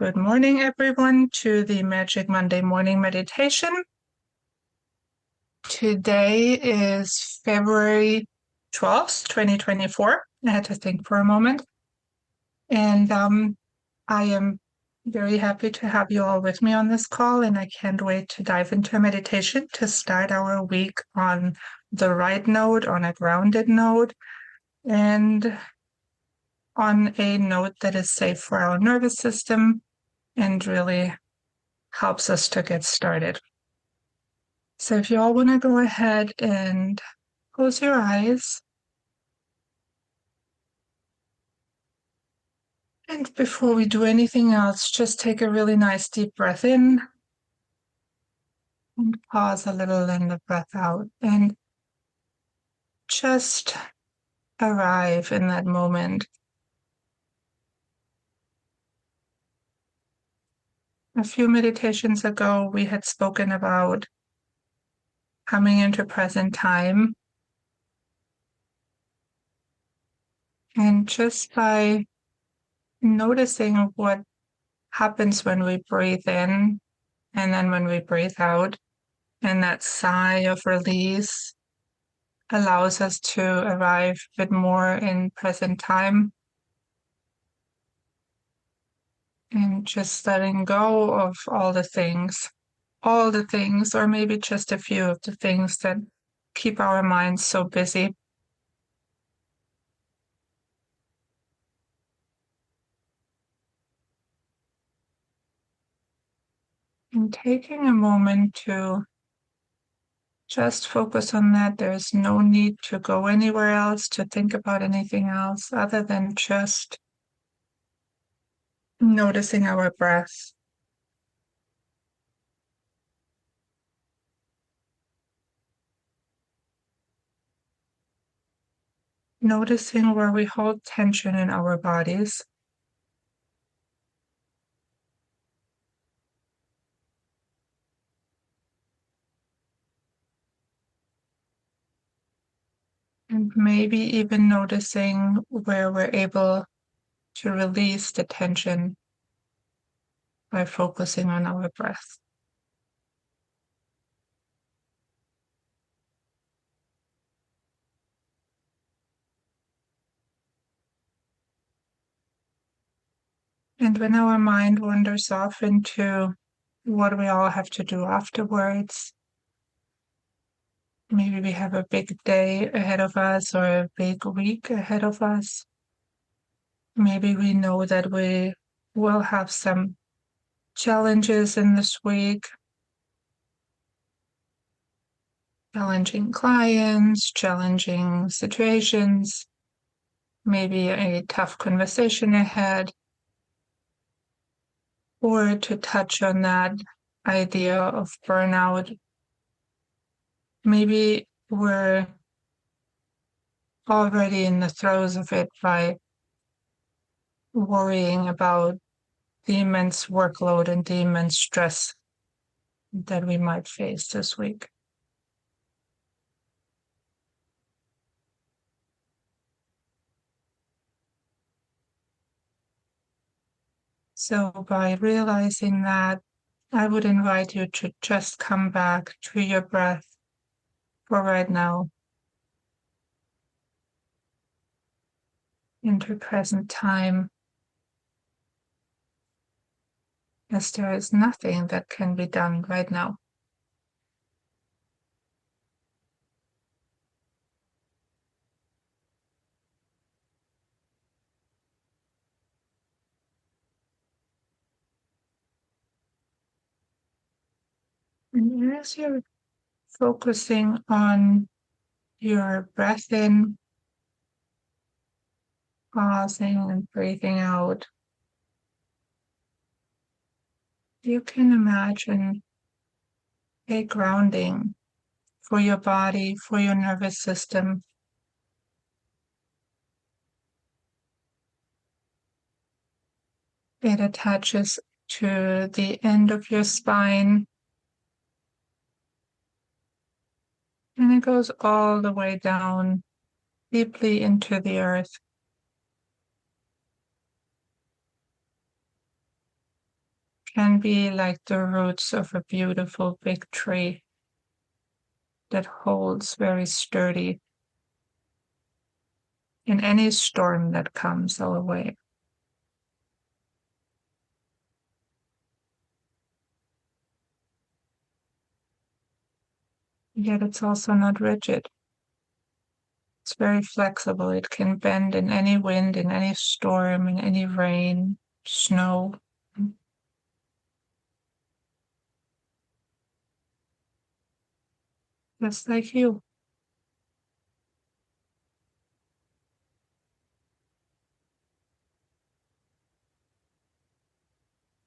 Good morning, everyone, to the Magic Monday morning meditation. Today is February 12th, 2024. I had to think for a moment. And I am very happy to have you all with me on this call, and I can't wait to dive into meditation to start our week on the right note, on a grounded note, and on a note that is safe for our nervous system and really helps us to get started. So if you all want to go ahead and close your eyes. And before we do anything else, just take a really nice deep breath in and pause a little in the breath out and just arrive in that moment. A few meditations ago, we had spoken about coming into present time. And just by noticing what happens when we breathe in and then when we breathe out, and that sigh of release allows us to arrive a bit more in present time. And just letting go of all the things, or maybe just a few of the things that keep our minds so busy. And taking a moment to just focus on that. There's no need to go anywhere else, to think about anything else other than just noticing our breath. Noticing where we hold tension in our bodies. And maybe even noticing where we're able to release the tension by focusing on our breath. And when our mind wanders off into what we all have to do afterwards, maybe we have a big day ahead of us or a big week ahead of us. Maybe we know that we will have some challenges in this week, challenging clients, challenging situations, maybe a tough conversation ahead, or to touch on that idea of burnout. Maybe we're already in the throes of it by worrying about the immense workload and the immense stress that we might face this week. So by realizing that, I would invite you to just come back to your breath for right now, into present time, as there is nothing that can be done right now. And as you're focusing on your breath in, pausing and breathing out, you can imagine a grounding for your body, for your nervous system. It attaches to the end of your spine, and it goes all the way down deeply into the earth. can be like the roots of a beautiful big tree that holds very sturdy in any storm that comes our way. Yet it's also not rigid. It's very flexible. It can bend in any wind, in any storm, in any rain, snow. Just like you.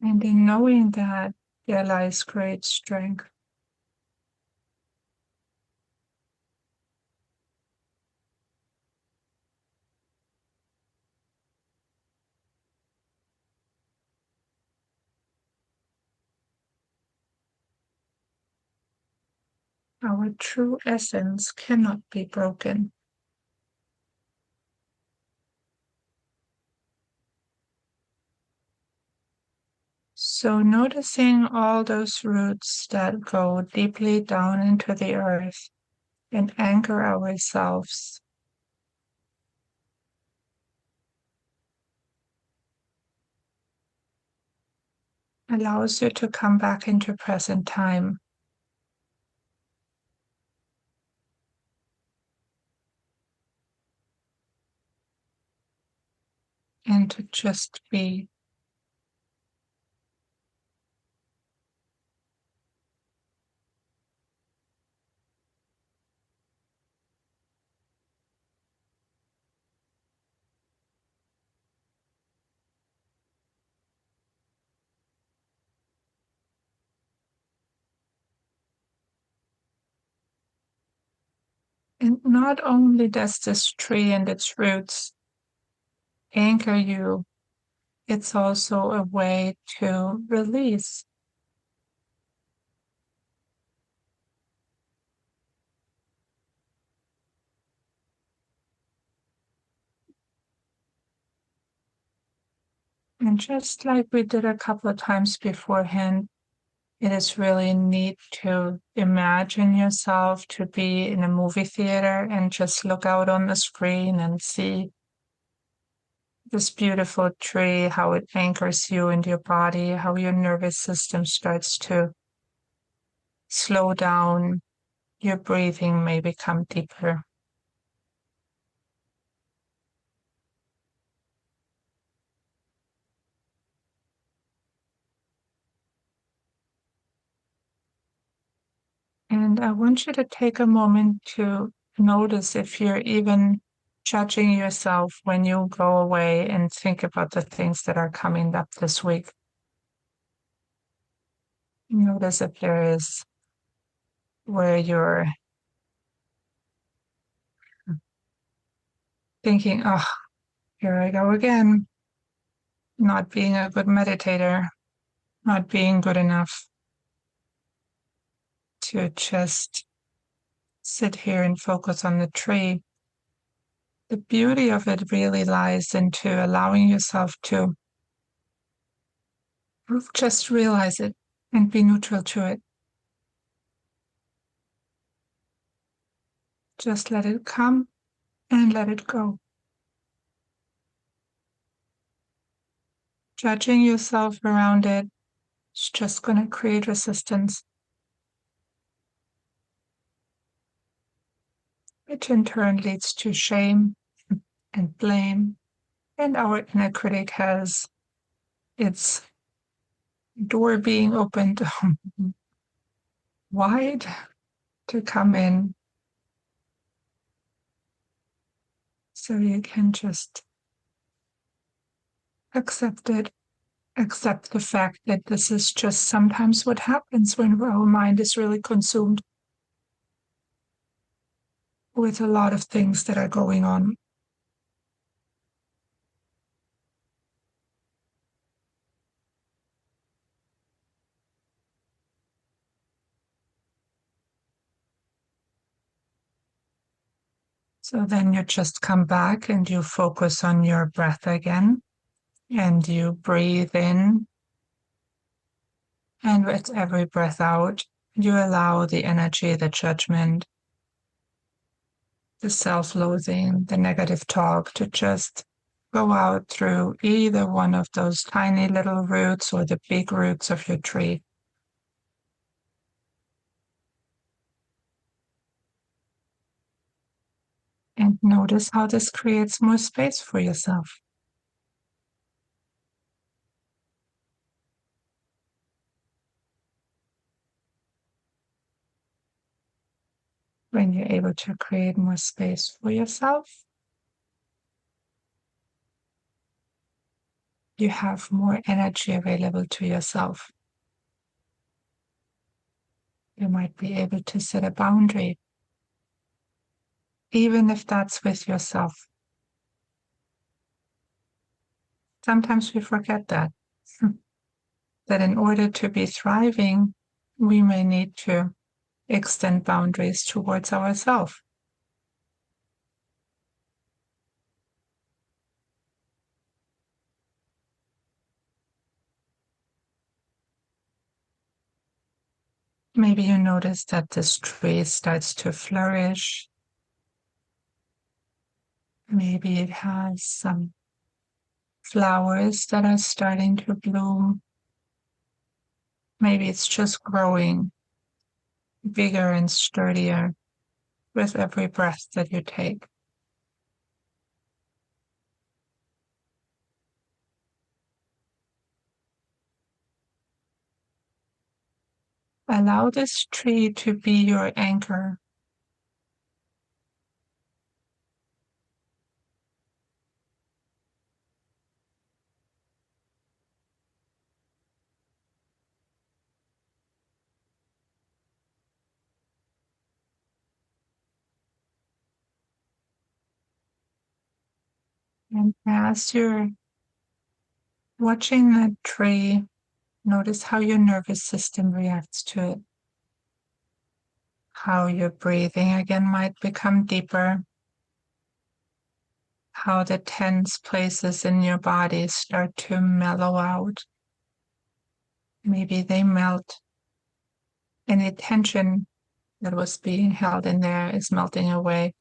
And in knowing that, there lies great strength. Our true essence cannot be broken. So, noticing all those roots that go deeply down into the earth and anchor ourselves allows you to come back into present time and to just be. And not only does this tree and its roots anchor you, it's also a way to release. And just like we did a couple of times beforehand, it is really neat to imagine yourself to be in a movie theater and just look out on the screen and see this beautiful tree, how it anchors you in your body, how your nervous system starts to slow down, your breathing may become deeper. And I want you to take a moment to notice if you're even judging yourself when you go away and think about the things that are coming up this week. Notice if there is where you're thinking, oh, here I go again, not being a good meditator, not being good enough to just sit here and focus on the tree. The beauty of it really lies into allowing yourself to just realize it and be neutral to it. Just let it come and let it go. Judging yourself around it is just going to create resistance, which in turn leads to shame and blame. And our inner critic has its door being opened wide to come in. So you can just accept it, accept the fact that this is just sometimes what happens when our mind is really consumed with a lot of things that are going on. So then you just come back and you focus on your breath again, and you breathe in And with every breath out, you allow the energy, the judgment, the self-loathing, the negative talk to just go out through either one of those tiny little roots or the big roots of your tree. And notice how this creates more space for yourself. When you're able to create more space for yourself, you have more energy available to yourself. You might be able to set a boundary, even if that's with yourself. Sometimes we forget that, that in order to be thriving, we may need to extend boundaries towards ourselves. Maybe you notice that this tree starts to flourish. Maybe it has some flowers that are starting to bloom. Maybe it's just growing bigger and sturdier with every breath that you take. Allow this tree to be your anchor. And as you're watching that tree, notice how your nervous system reacts to it, how your breathing again might become deeper, how the tense places in your body start to mellow out. Maybe they melt. Any tension that was being held in there is melting away.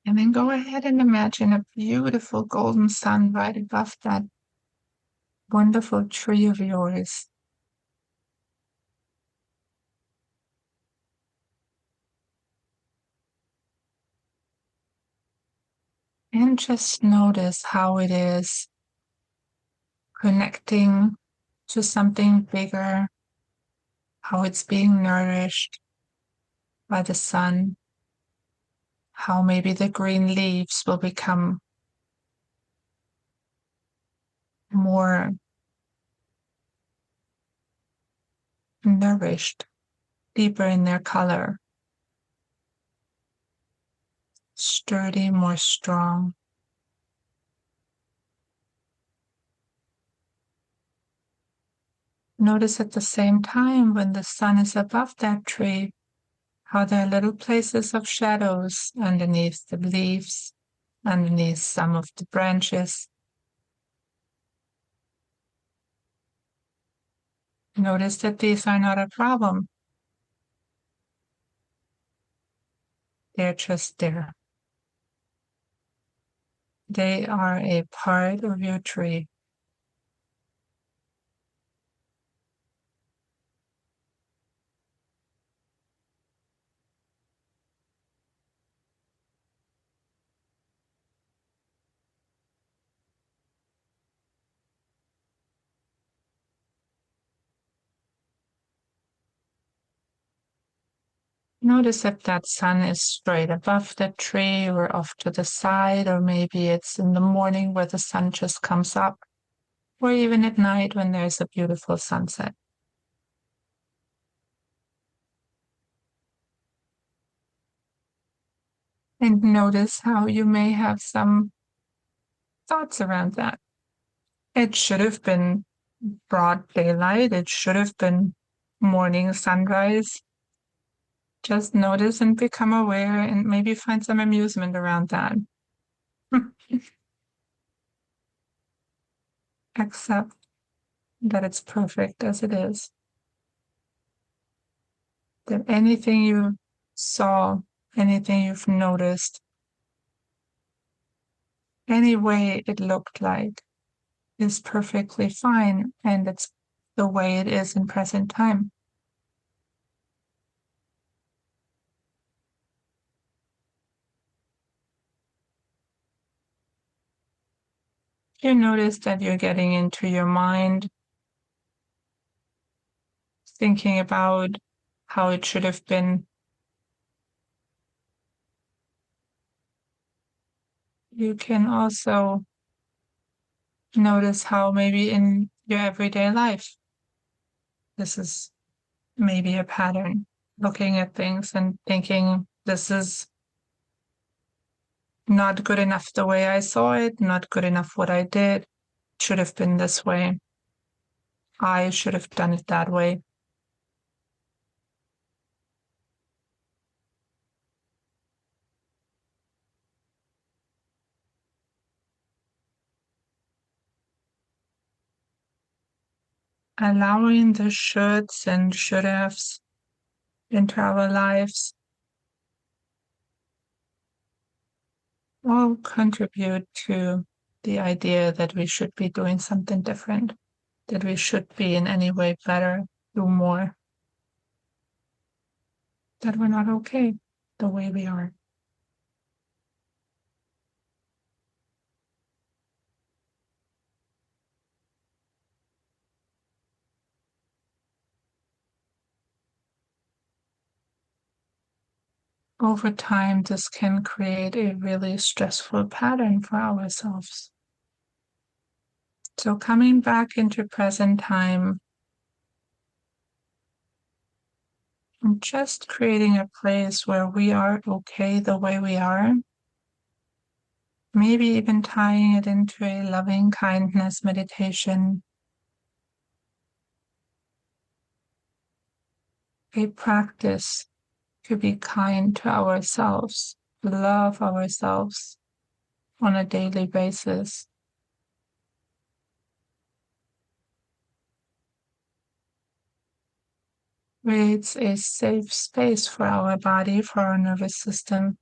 And then go ahead and imagine a beautiful golden sun right above that wonderful tree of yours. And just notice how it is connecting to something bigger, how it's being nourished by the sun, how maybe the green leaves will become more nourished, deeper in their color, sturdy, more strong. Notice at the same time when the sun is above that tree, how there are little places of shadows underneath the leaves, underneath some of the branches. Notice that these are not a problem. They're just there. They are a part of your tree. Notice if that sun is straight above the tree or off to the side, or maybe it's in the morning where the sun just comes up, or even at night when there's a beautiful sunset. And notice how you may have some thoughts around that. It should have been broad daylight. It should have been morning sunrise. Just notice and become aware and maybe find some amusement around that. Accept that it's perfect as it is. That anything you saw, anything you've noticed, any way it looked like is perfectly fine, and it's the way it is in present time. You notice that you're getting into your mind, thinking about how it should have been. You can also notice how maybe in your everyday life, this is maybe a pattern, looking at things and thinking, this is not good enough the way I saw it, not good enough what I did, should have been this way. I should have done it that way. Allowing the shoulds and should haves into our lives all contribute to the idea that we should be doing something different, that we should be in any way better, do more, that we're not okay the way we are. Over time, this can create a really stressful pattern for ourselves. So, coming back into present time and just creating a place where we are okay the way we are, maybe even tying it into a loving kindness meditation, a practice to be kind to ourselves, love ourselves on a daily basis. Creates a safe space for our body, for our nervous system.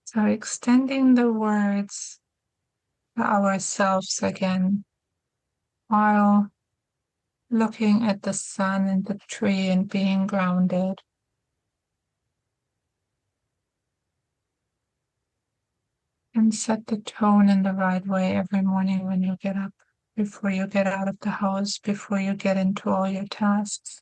So extending the words to ourselves again while looking at the sun and the tree and being grounded. And set the tone in the right way every morning when you get up, before you get out of the house, before you get into all your tasks.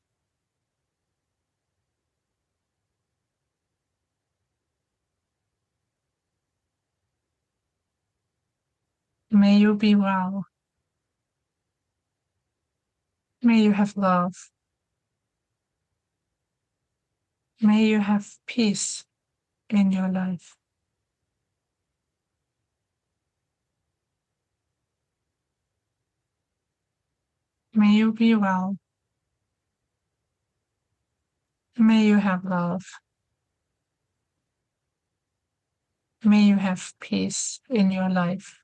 May you be well. May you have love. May you have peace in your life. May you be well. May you have love. May you have peace in your life.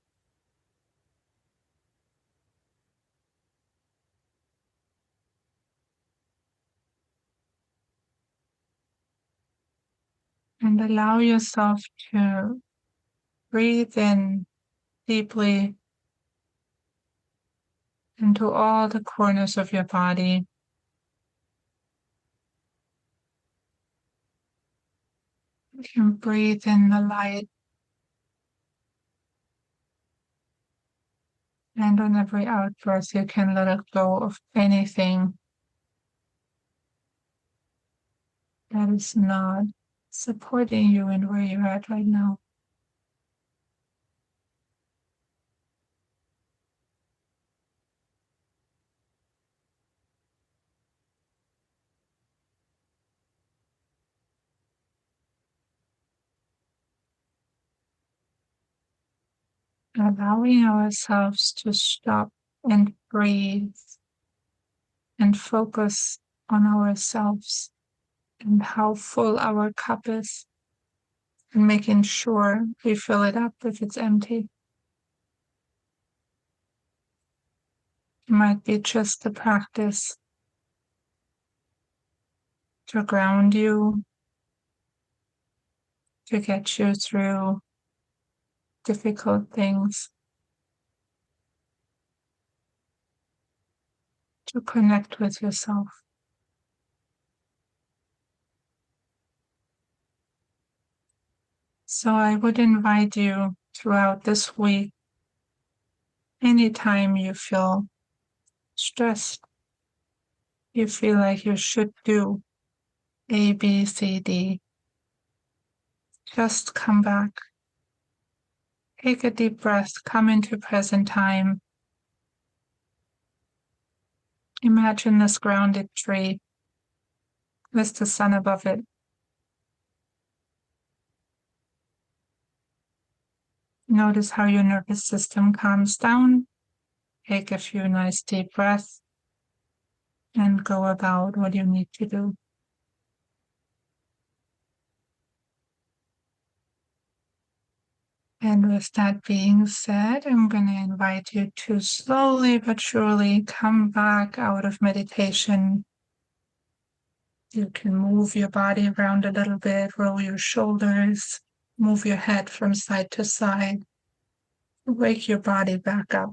And allow yourself to breathe in deeply into all the corners of your body. You can breathe in the light, and on every out breath, you can let go of anything that is not supporting you in where you're at right now. allowing ourselves to stop and breathe and focus on ourselves and how full our cup is, and making sure we fill it up if it's empty. It might be just a practice to ground you, to get you through difficult things, to connect with yourself. So I would invite you throughout this week, anytime you feel stressed, you feel like you should do A, B, C, D, just come back. Take a deep breath, come into present time. Imagine this grounded tree with the sun above it. Notice how your nervous system calms down. Take a few nice deep breaths and go about what you need to do. And with that being said, I'm going to invite you to slowly but surely come back out of meditation. You can move your body around a little bit, roll your shoulders, move your head from side to side. Wake your body back up.